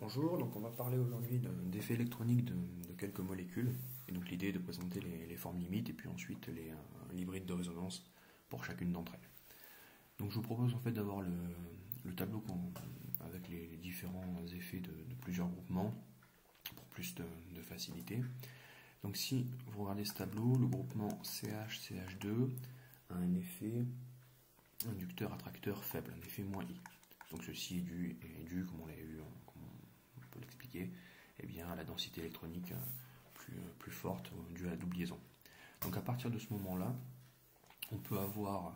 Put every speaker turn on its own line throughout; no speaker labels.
Bonjour, donc on va parler aujourd'hui d'effets électroniques de quelques molécules. Et donc l'idée est de présenter les formes limites et puis ensuite l'hybride de résonance pour chacune d'entre elles. Donc je vous propose en fait d'avoir le tableau avec les différents effets de plusieurs groupements pour plus de facilité. Donc si vous regardez ce tableau, le groupement CH-CH2 a un effet inducteur-attracteur faible, un effet -I. Donc ceci est dû comme on l'a vu, comme on peut l'expliquer, à la densité électronique plus forte due à la double liaison. Donc à partir de ce moment-là, on peut avoir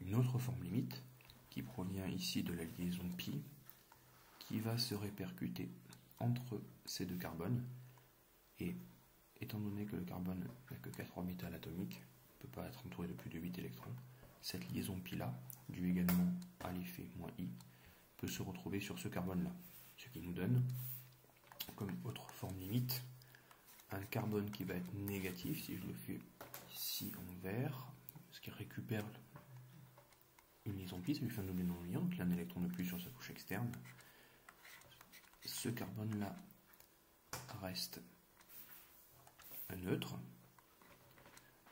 une autre forme limite qui provient ici de la liaison pi, qui va se répercuter entre ces deux carbones, et étant donné que le carbone n'a que 4 orbitales atomiques, ne peut pas être entouré de plus de 8 électrons, cette liaison pi-là, due également à l'effet -I, peut se retrouver sur ce carbone-là, ce qui nous donne, comme autre forme limite, un carbone qui va être négatif, si je le fais ici en vert, ce qui récupère une liaison pi, ça lui fait un double non-liant, donc il a un électron de plus sur sa couche externe. Ce carbone-là reste un neutre,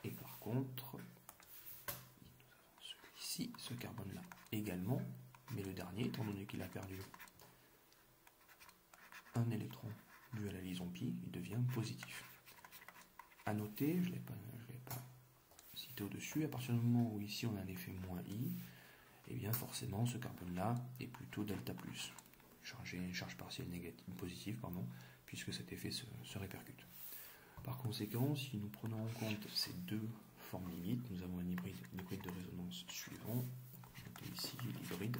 et par contre, celui-ci, ce carbone-là également, mais le dernier, étant donné qu'il a perdu un électron dû à la liaison pi, il devient positif. A noter, je ne l'ai pas cité au-dessus, à partir du moment où ici on a un effet -I, et bien forcément ce carbone-là est plutôt delta+, une charge partielle négative, positive, puisque cet effet se répercute. Par conséquent, si nous prenons en compte ces deux formes limites, nous avons un hybride de résonance suivant. Donc, ici l'hybride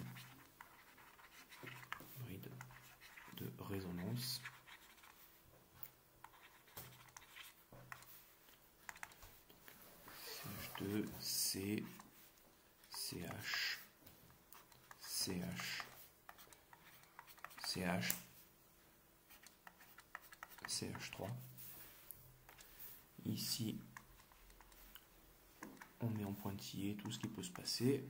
de résonance CH2, C, CH, CH, CH, CH3. Ici, on met en pointillé tout ce qui peut se passer.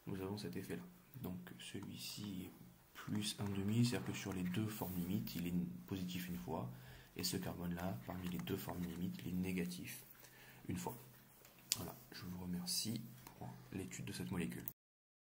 Nous avons cet effet-là. Donc celui-ci est plus 1,5, c'est-à-dire que sur les deux formes limites, il est positif une fois, et ce carbone-là, parmi les deux formes limites, il est négatif une fois. Voilà, je vous remercie pour l'étude de cette molécule.